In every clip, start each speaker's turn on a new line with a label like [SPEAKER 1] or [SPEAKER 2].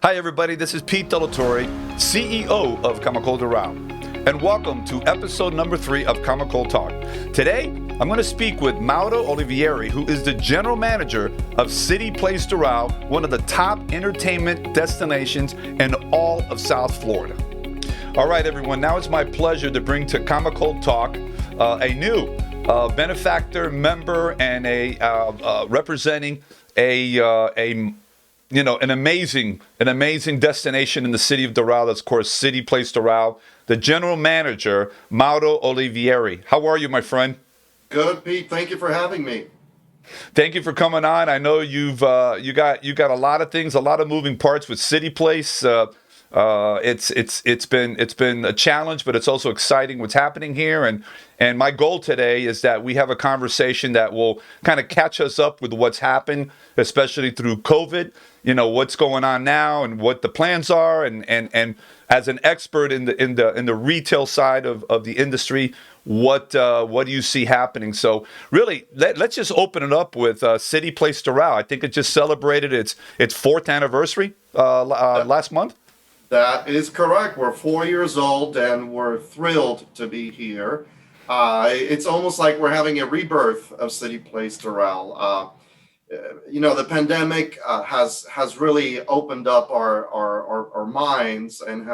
[SPEAKER 1] Hi everybody, this is Pete Torre, CEO of CAMACOL Doral, and welcome to episode number 3 of CAMACOL Talk. Today, I'm going to speak with Mauro Olivieri, who is the general manager of City Place Doral, one of the top entertainment destinations in all of South Florida. All right, everyone, now it's my pleasure to bring to CAMACOL Talk a new benefactor, member, and a representing an amazing destination in the city of Doral. That's, of course, City Place Doral. The general manager, Mauro Olivieri. How are you, my friend?
[SPEAKER 2] Good, Pete. Thank you for having me.
[SPEAKER 1] Thank you for coming on. I know you got a lot of things, a lot of moving parts with City Place. It's been a challenge, but it's also exciting what's happening here. And my goal today is that we have a conversation that will kind of catch us up with what's happened, especially through COVID. You know, what's going on now and what the plans are, and as an expert in the retail side of the industry, what do you see happening? So really, let's just open it up with City Place Doral. I think it just celebrated its 4th anniversary last month.
[SPEAKER 2] That is correct. We're 4 years old and we're thrilled to be here. It's almost like we're having a rebirth of City Place Doral. The pandemic has really opened up our minds and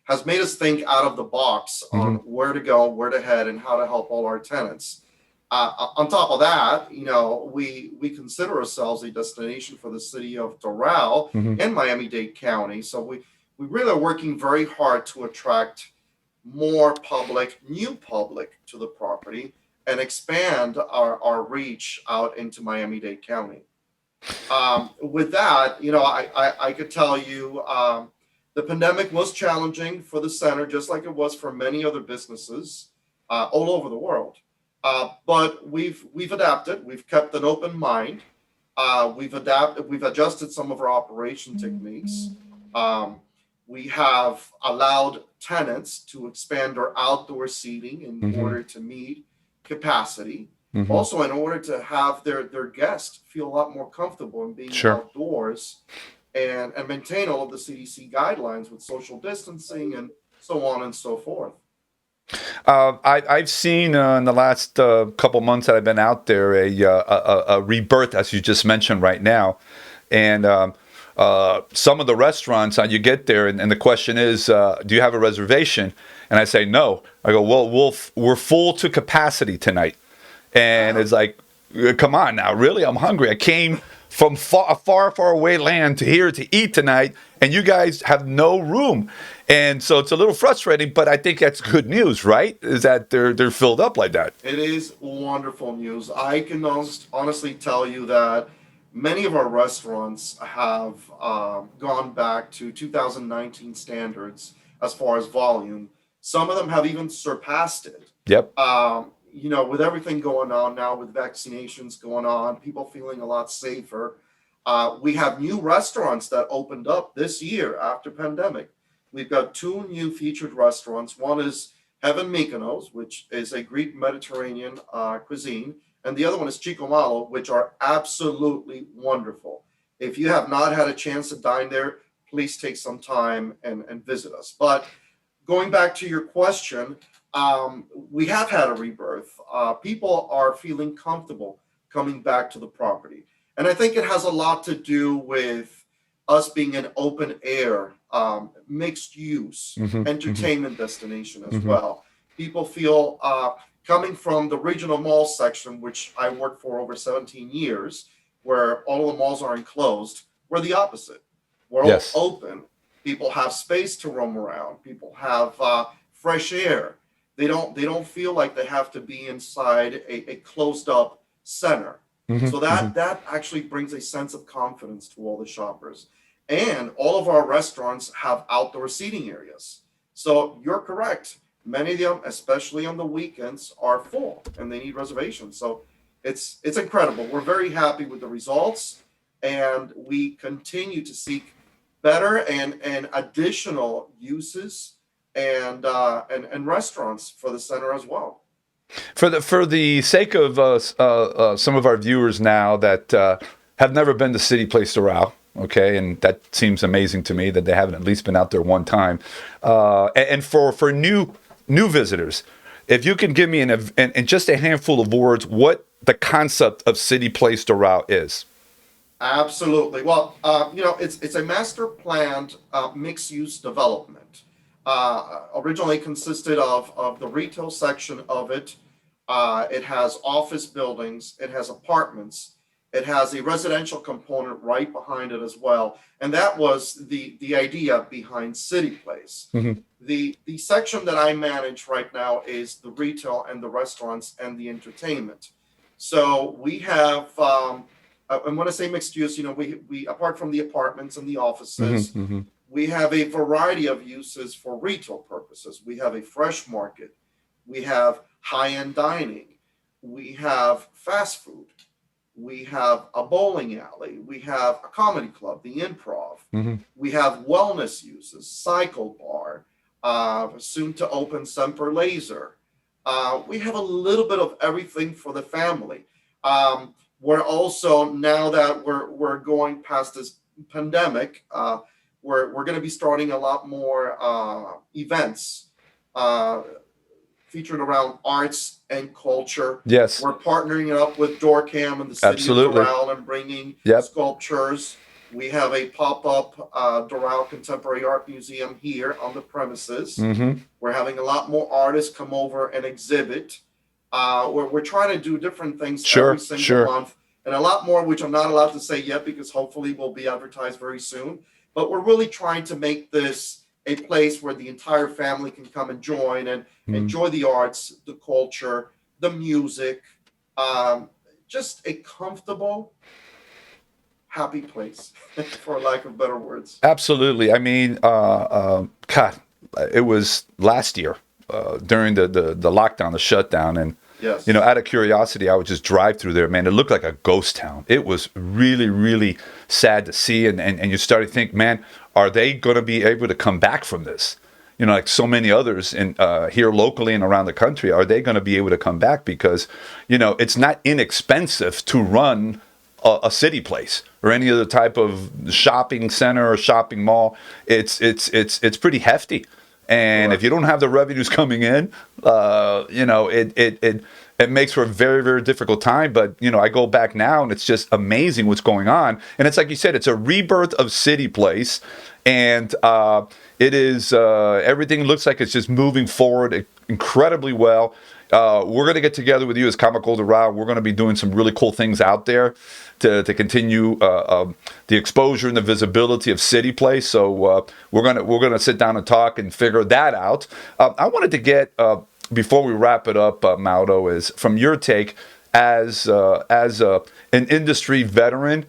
[SPEAKER 2] has made us think out of the box on where to go, where to head, and how to help all our tenants. On top of that, we consider ourselves a destination for the city of Doral and Miami-Dade County. So we really are working very hard to attract more new public to the property and expand our reach out into Miami-Dade County. With that, I could tell you the pandemic was challenging for the center, just like it was for many other businesses all over the world. But we've adapted. We've kept an open mind. We've adjusted some of our operation techniques. We have allowed tenants to expand our outdoor seating in order to meet capacity. Also, in order to have their guests feel a lot more comfortable in being outdoors and maintain all of the CDC guidelines with social distancing and so on and so forth.
[SPEAKER 1] I've seen in the last couple months that I've been out there a rebirth, as you just mentioned right now. And some of the restaurants, you get there and the question is, do you have a reservation? And I say, no. I go, well, we're full to capacity tonight. And it's like, come on now, really? I'm hungry. I came from a far away land to here to eat tonight, and you guys have no room. And so it's a little frustrating, but I think that's good news, right? Is that they're filled up like that.
[SPEAKER 2] It is wonderful news. I can honestly tell you that many of our restaurants have gone back to 2019 standards as far as volume. Some of them have even surpassed it.
[SPEAKER 1] Yep.
[SPEAKER 2] With everything going on now, with vaccinations going on, people feeling a lot safer. We have new restaurants that opened up this year after pandemic. We've got 2 new featured restaurants. One is Heaven Mykonos, which is a Greek Mediterranean cuisine. And the other one is Chico Malo, which are absolutely wonderful. If you have not had a chance to dine there, please take some time and visit us. But going back to your question, we have had a rebirth. People are feeling comfortable coming back to the property. And I think it has a lot to do with us being an open air, mixed use entertainment destination as well. People feel coming from the regional mall section, which I worked for over 17 years, where all of the malls are enclosed, we're the opposite. We're all open. People have space to roam around. People have fresh air. They don't feel like they have to be inside a closed up center. So that actually brings a sense of confidence to all the shoppers. And all of our restaurants have outdoor seating areas. So you're correct. Many of them, especially on the weekends, are full and they need reservations. So it's incredible. We're very happy with the results, and we continue to seek better and additional uses and restaurants for the center as well.
[SPEAKER 1] For the sake of some of our viewers now that have never been to City Place Doral, Okay, and that seems amazing to me that they haven't at least been out there one time. And for new visitors, if you can give me in just a handful of words what the concept of City Place Doral is.
[SPEAKER 2] Absolutely. Well, it's a master planned mixed use development. Originally consisted of the retail section of it. It has office buildings. It has apartments. It has a residential component right behind it as well. And that was the idea behind City Place.
[SPEAKER 1] Mm-hmm.
[SPEAKER 2] The section that I manage right now is the retail and the restaurants and the entertainment. So we have and when I say mixed use, we apart from the apartments and the offices,
[SPEAKER 1] Mm-hmm. Mm-hmm.
[SPEAKER 2] we have a variety of uses for retail purposes. We have a fresh market, we have high-end dining, we have fast food, we have a bowling alley, we have a comedy club, the Improv,
[SPEAKER 1] Mm-hmm.
[SPEAKER 2] we have wellness uses, cycle bar, soon to open Semper Laser. We have a little bit of everything for the family. We're also, now that we're going past this pandemic, we're going to be starting a lot more events uh, featured around arts and culture.
[SPEAKER 1] Yes,
[SPEAKER 2] We're partnering up with DoorCam and the city of
[SPEAKER 1] absolutely.
[SPEAKER 2] Doral and bringing
[SPEAKER 1] Yep.
[SPEAKER 2] sculptures. We have a pop-up Doral Contemporary Art Museum here on the premises.
[SPEAKER 1] Mm-hmm.
[SPEAKER 2] We're having a lot more artists come over and exhibit. We're trying to do different things every single month, and a lot more, which I'm not allowed to say yet because hopefully will be advertised very soon. But we're really trying to make this a place where the entire family can come and join and enjoy the arts, the culture, the music, just a comfortable, happy place, for lack of better words.
[SPEAKER 1] Absolutely. I mean, God, it was last year during the lockdown, the shutdown, and
[SPEAKER 2] Yes.
[SPEAKER 1] out of curiosity, I would just drive through there. Man, it looked like a ghost town. It was really, really sad to see, and you start to think, man, are they going to be able to come back from this? Like so many others in here locally and around the country, are they going to be able to come back? Because it's not inexpensive to run a city place or any other type of shopping center or shopping mall. It's pretty hefty. And if you don't have the revenues coming in, it makes for a very, very difficult time. But, I go back now and it's just amazing what's going on. And it's like you said, it's a rebirth of City Place. And it is, everything looks like it's just moving forward incredibly well. We're going to get together with you as CAMACOL Doral. We're going to be doing some really cool things out there to continue the exposure and the visibility of City Place. So we're gonna sit down and talk and figure that out. I wanted to get before we wrap it up, Mauro, is from your take as an industry veteran,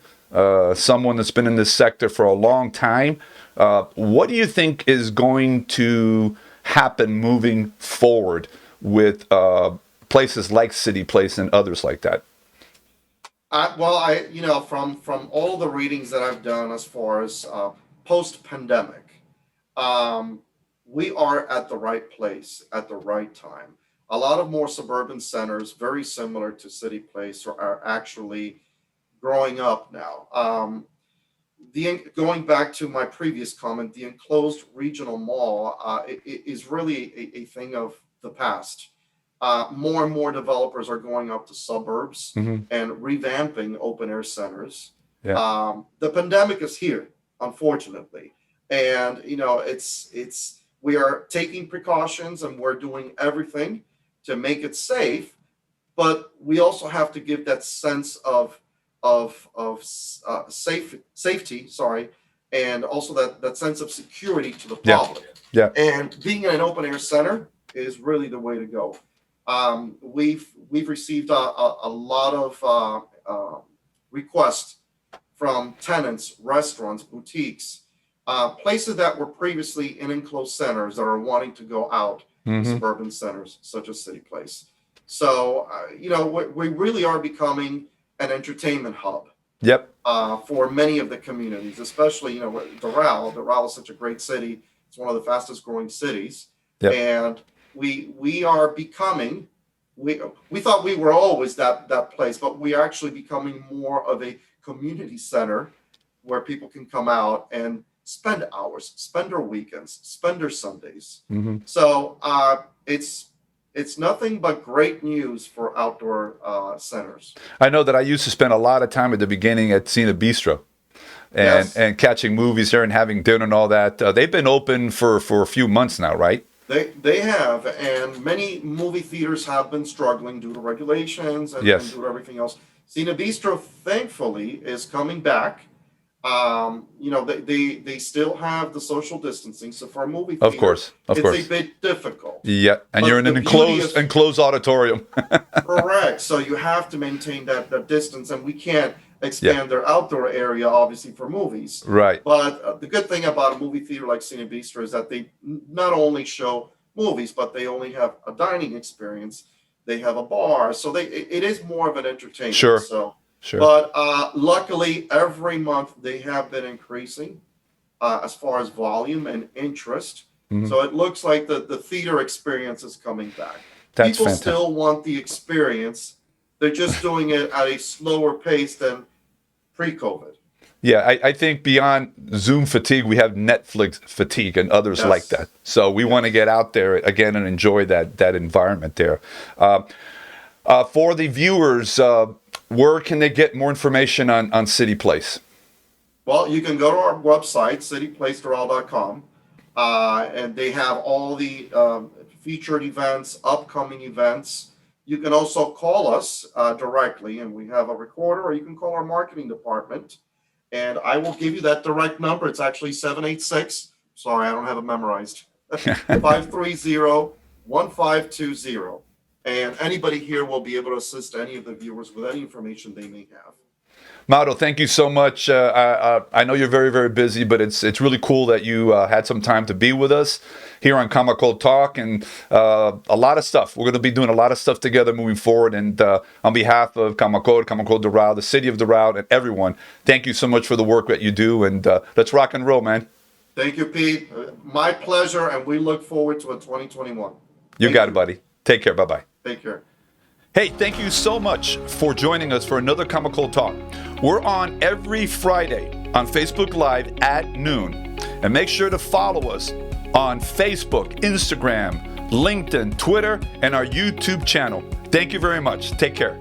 [SPEAKER 1] someone that's been in this sector for a long time. What do you think is going to happen moving forward with places like City Place and others like that?
[SPEAKER 2] From all the readings that I've done as far as post-pandemic, we are at the right place at the right time. A lot of more suburban centers, very similar to City Place, are actually growing up now. Going back to my previous comment, the enclosed regional mall is really a thing of the past. More and more developers are going up to suburbs
[SPEAKER 1] Mm-hmm.
[SPEAKER 2] and revamping open air centers.
[SPEAKER 1] Yeah.
[SPEAKER 2] The pandemic is here, unfortunately, and we are taking precautions and we're doing everything to make it safe, but we also have to give that sense of safety, sorry, and also that sense of security to the public.
[SPEAKER 1] Yeah.
[SPEAKER 2] And being in an open air center is really the way to go. We've received a lot of requests from tenants, restaurants, boutiques, places that were previously in enclosed centers that are wanting to go out to
[SPEAKER 1] Mm-hmm.
[SPEAKER 2] suburban centers such as City Place. So, we really are becoming an entertainment hub.
[SPEAKER 1] Yep.
[SPEAKER 2] For many of the communities, especially, Doral. Doral is such a great city. It's one of the fastest growing cities.
[SPEAKER 1] Yep.
[SPEAKER 2] And we are becoming, we thought we were always that place, but we are actually becoming more of a community center where people can come out and spend hours, spend their weekends, spend their Sundays.
[SPEAKER 1] Mm-hmm.
[SPEAKER 2] So it's nothing but great news for outdoor centers.
[SPEAKER 1] I know that I used to spend a lot of time at the beginning at Cine Bistro. And catching movies there and having dinner and all that. They've been open for a few months now, right?
[SPEAKER 2] They have, and many movie theaters have been struggling due to regulations and due to everything else. Cine Bistro, thankfully, is coming back. They still have the social distancing, so for a movie theater,
[SPEAKER 1] of course,
[SPEAKER 2] it's a bit difficult.
[SPEAKER 1] Yeah, and
[SPEAKER 2] But
[SPEAKER 1] you're in an enclosed auditorium.
[SPEAKER 2] Correct. So you have to maintain that distance, and we can't expand their outdoor area, obviously, for movies.
[SPEAKER 1] Right.
[SPEAKER 2] But the good thing about a movie theater like Cine Bistro is that they not only show movies, but they only have a dining experience. They have a bar, so it is more of an entertainment.
[SPEAKER 1] Sure. Sure.
[SPEAKER 2] But luckily, every month they have been increasing as far as volume and interest. Mm-hmm. So it looks like the theater experience is coming back.
[SPEAKER 1] That's
[SPEAKER 2] People
[SPEAKER 1] fantastic.
[SPEAKER 2] still want the experience. They're just doing it at a slower pace than pre-COVID.
[SPEAKER 1] Yeah, I think beyond Zoom fatigue, we have Netflix fatigue and others like that. So we want to get out there again and enjoy that environment there. For the viewers, where can they get more information on City Place?
[SPEAKER 2] Well, you can go to our website, cityplacedoral.com, and they have all the featured events, upcoming events. You can also call us directly, and we have a recorder, or you can call our marketing department, and I will give you that direct number. It's actually 786. Sorry, I don't have it memorized. 530-1520. And anybody here will be able to assist any of the viewers with any information they may have.
[SPEAKER 1] Mauro, thank you so much. I know you're very, very busy, but it's really cool that you had some time to be with us here on CAMACOL Talk, and a lot of stuff. We're going to be doing a lot of stuff together moving forward. And on behalf of CAMACOL Doral, the city of Doral, and everyone, thank you so much for the work that you do. And let's rock and roll, man.
[SPEAKER 2] Thank you, Pete. My pleasure, and we look forward to a 2021.
[SPEAKER 1] You got it, buddy. Take care. Bye-bye.
[SPEAKER 2] Take care.
[SPEAKER 1] Hey, thank you so much for joining us for another CAMACOL Talk. We're on every Friday on Facebook Live at noon. And make sure to follow us on Facebook, Instagram, LinkedIn, Twitter, and our YouTube channel. Thank you very much. Take care.